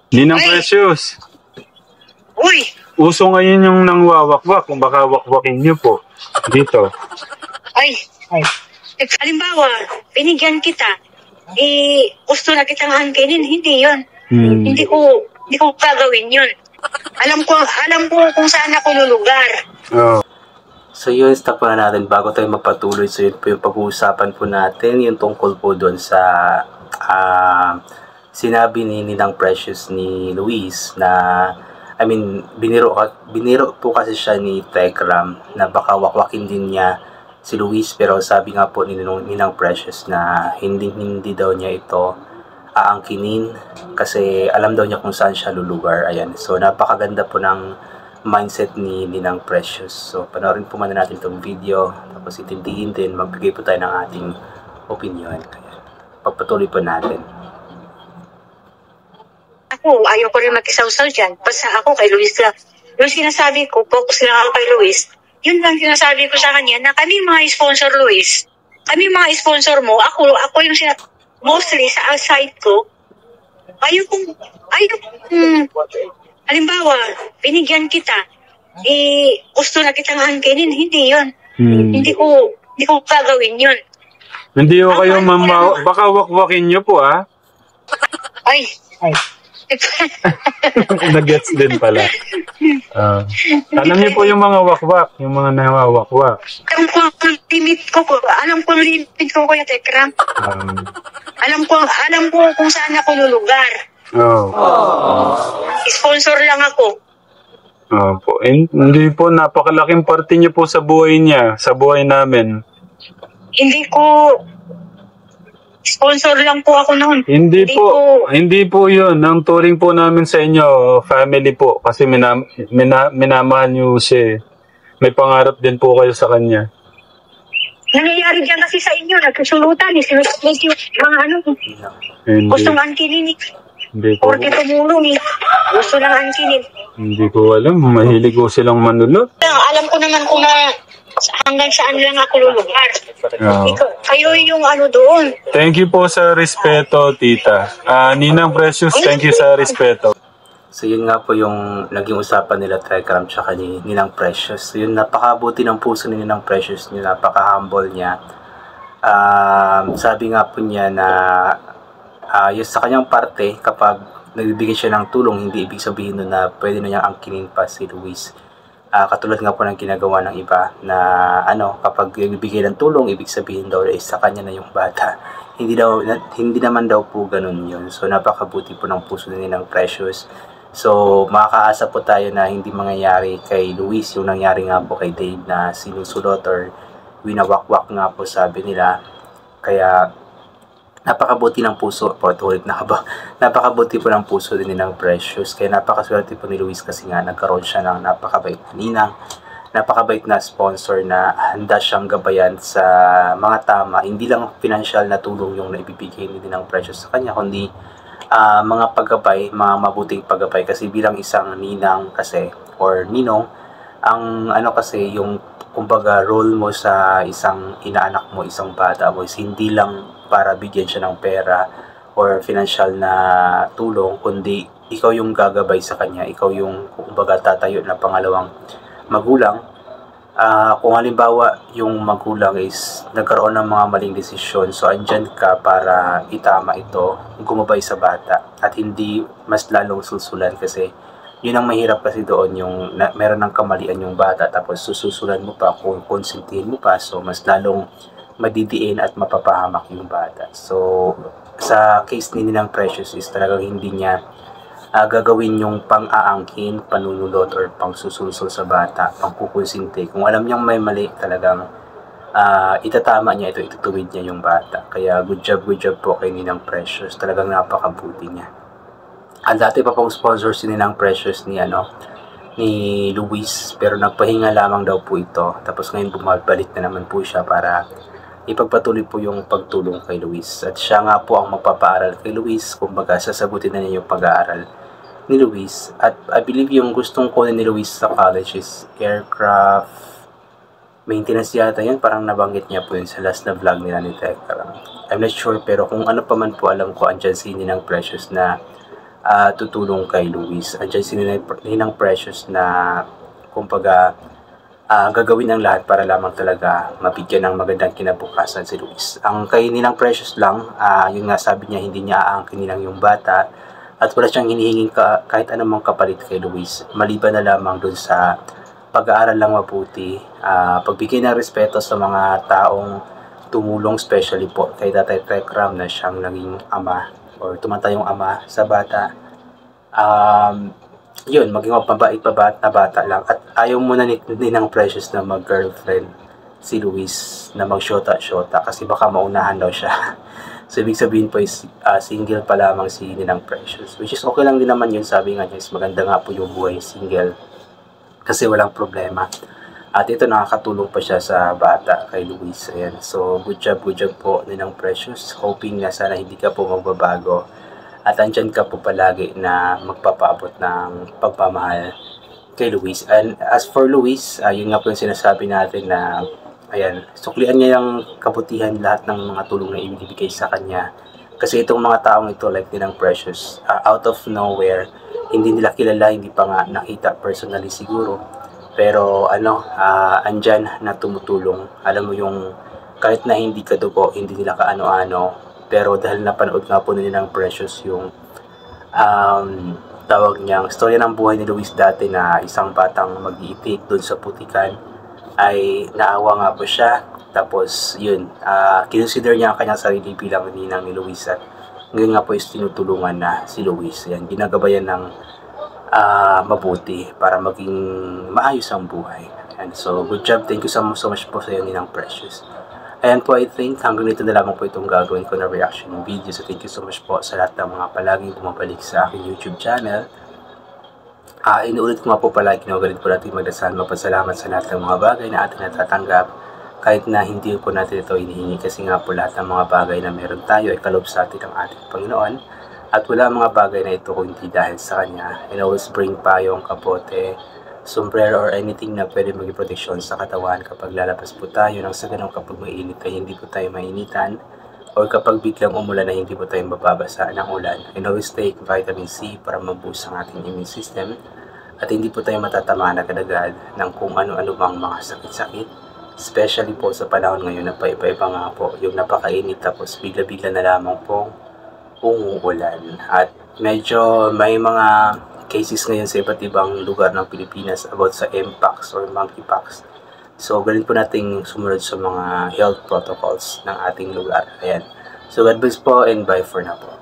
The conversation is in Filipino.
Ninang Precious. Uy! Uso ngayon yung nangwawakwak. Kung baka wakwakin niyo po. Dito. Ay. Halimbawa, binigyan kita. Gusto na kitang angkinin. Hindi yun. Hindi ko gagawin yun. Alam ko kung saan ako lulugar. Oh. So yun, stop na natin bago tayo magpatuloy. So yun po yung pag-uusapan po natin, yung tungkol po doon sa sinabi ni Ninang Precious ni Luis na, biniro po kasi siya ni Tekram na baka wakwakin din niya si Luis, pero sabi nga po ni Ninang Precious na hindi daw niya ito aangkinin kasi alam daw niya kung saan siya lulugar. Ayan, so napakaganda po ng mindset ni Ninang Precious. So panoorin po muna natin itong video, tapos itindihin din, magbigay po tayo ng ating opinion. Ayan, pagpatuloy po natin. Ako, ayaw ko rin mag-isawsaw dyan. Basta ako kay Luis lang. Yung sinasabi ko, focus lang ako kay Luis. Yun lang sinasabi ko sa kanya na kami mga sponsor, Luis. Kami mga sponsor mo. Ako yung mostly sa outside ko. Halimbawa, binigyan kita. Gusto na kitang angkinin. Hindi yun. Hindi ko gagawin yun. Hindi ko kayo baka wakwakin niyo po Ay. Nagets din pala. Alam niyo po yung mga wakwak, yung mga nawawakwak. Alam ko ang limit ko, Kuya Tekram. Alam ko kung saan ako lulugar. Sponsor lang ako. Po. Hindi po, napakalaking parte niyo po sa buhay niya, sa buhay namin. Sponsor lang po ako noon. Hindi po yun. Ang turing po namin sa inyo, family po. Kasi minamahal niyo siya. May pangarap din po kayo sa kanya. Nangyayari dyan kasi sa inyo, nagkasulutan. Sinusulit yung mga Gusto ng angkinin. Hindi ko. Porque tumulong Gusto ng angkinin. Hindi ko alam. Mahilig ko silang manulot. Alam ko naman kung hanggang saan lang ako lulugar. Kayo yung doon. Thank you po sa respeto, tita. Ninang Precious, thank you sa respeto. So yun nga po yung naging usapan nila Tekram tsaka ni Ninang Precious. So yun, napakabuti ng puso ni Ninang Precious niya, napaka-humble niya. Sabi nga po niya na yung sa kanyang parte, kapag nagbibigay siya ng tulong, hindi ibig sabihin na pwede na niyang angkinin pa si Luis. Katulad nga po ng ginagawa ng iba na kapag bibigay ng tulong, ibig sabihin daw sa kanya na yung bata. Hindi naman daw po ganun yun. So napakabuti po ng puso ng Precious. So makakaasa po tayo na hindi mangyayari kay Luis yung nangyari nga po kay Dave na sinusulot or winawakwak nga po sabi nila. Kaya napakabuti ng puso, napakabuti po ng puso din ng Precious. Kaya napakaswerte po ni Luis kasi nga nagkaroon siya ng napakabait na ninang, napakabait na sponsor na handa siyang gabayan sa mga tama. Hindi lang financial na tulong yung naibibigay ni ng Precious sa kanya, kundi mga paggabay, mga mabuting paggabay. Kasi bilang isang ninang kasi or ninong, ang kasi yung kumbaga role mo sa isang inaanak mo, isang bata mo is hindi lang para bigyan siya ng pera or financial na tulong, kundi ikaw yung gagabay sa kanya, ikaw yung kumbaga tatayo na pangalawang magulang. Kung halimbawa yung magulang is nagkaroon ng mga maling desisyon, so andyan ka para itama ito, gumabay sa bata at hindi mas lalong susulan. Kasi yun ang mahirap kasi doon, yung meron ng kamalian yung bata tapos sususulan mo pa, kung konsintihin mo pa, so mas lalong madidiin at mapapahamak yung bata. So sa case ni Ninang Precious is talagang hindi niya gagawin yung pang-aangkin, panunulot or pang-susulsul sa bata, pang-kukonsinti. Kung alam niyang may mali, talagang itatama niya ito, itutuwid niya yung bata. Kaya good job po kay Ninang Precious. Talagang napakabuti niya. Ang dati pa pong sponsor si Ninang Precious ni Luis, pero nagpahinga lamang daw po ito. Tapos ngayon bumabalik na naman po siya para ipagpatuloy po yung pagtulong kay Luis. At siya nga po ang magpapaaral kay Luis. Kumbaga, sasagutin na niya yung pag-aaral ni Luis. At I believe yung gustong kunin ni Luis sa college is aircraft maintenance yata yun. Parang nabanggit niya po yun sa last na vlog nila ni Tekram. I'm not sure, pero kung ano pa man po alam ko, andyan si Ninang Precious na tutulong kay Luis. Andiyan si Ninang Precious na kumbaga gagawin ang lahat para lamang talaga mabigyan ng magandang kinabukasan si Luis. Ang kay Ninang Precious lang, yung nga sabi niya hindi niya aangkin lang yung bata at wala siyang hinihinging kahit anumang kapalit kay Luis. Maliban na lamang dun sa pag-aaral lang mabuti, pagbigay ng respeto sa mga taong tumulong, especially po kay Tatay Tekram na siyang naging ama or tumatayong ama sa bata. Yun, maging mabait na bata lang. At ayaw muna ni Ninang Precious na mag-girlfriend si Luis, na mag-shota-shota kasi baka maunahan daw siya. So, ibig sabihin po is single pa lamang si Ninang Precious. Which is okay lang din naman yun, sabi nga niya, is maganda nga po yung buhay single kasi walang problema. At ito, nakakatulong pa siya sa bata kay Luis. Ayan. So, good job po Ninang Precious. Hoping na sana hindi ka po magbabago. At andyan ka po palagi na magpapaabot ng pagmamahal kay Luis. And as for Luis, yun nga po yung sinasabi natin na, ayan, suklian niya yung kabutihan lahat ng mga tulong na ibibigay sa kanya. Kasi itong mga taong ito, like Ninang Precious, out of nowhere, hindi nila kilala, hindi pa nga nakita personally siguro. Pero andyan na tumutulong. Alam mo yung kahit na hindi ka dugo, hindi nila kaano-ano, pero dahil napanood nga po nila ng Precious yung tawag niyang storya ng buhay ni Luis dati na isang batang mag-iitik doon sa putikan, ay naawa nga po siya. Tapos yun, kinonsider niya ang kanyang sarili bilang ninang ni Luis at ngayon nga po is tinutulungan na si Luis. Yan, ginagabayan ng mabuti para maging maayos ang buhay. And so, good job. Thank you so much po sa iyo, Ninang Precious. Ayan po, I think hanggang dito na lamang po itong gagawin ko na reaction video. So, thank you so much po sa lahat ng mga palaging bumabalik sa aking YouTube channel. Inuulit ko nga po pala, kinagalit po natin magdasal, magpasalamat sa lahat ng mga bagay na ating natatanggap. Kahit na hindi po natin ito hinihingi kasi nga po lahat ng mga bagay na meron tayo ay kalob sa atin ng ating Panginoon. At wala mga bagay na ito kung hindi dahil sa Kanya. And always bring payong, kapote, sombrero or anything na pwede maging proteksyon sa katawan kapag lalabas po tayo nang sa ganun kapag mainit ay hindi po tayo mainitan or kapag biglang umulan ay hindi po tayo mababasa ng ulan. And always take vitamin C para maboost ang ating immune system at hindi po tayo matatamaan agad-agad ng kung ano-ano bang mga sakit-sakit, especially po sa panahon ngayon na paiba-iba nga po yung napakainit tapos bigla-bigla na lamang pong umuulan. At medyo may mga cases ngayon sa iba't ibang lugar ng Pilipinas about sa Mpox or Monkeypox. So, galing po nating sumunod sa mga health protocols ng ating lugar. Ayan. So, God bless po and bye for now po.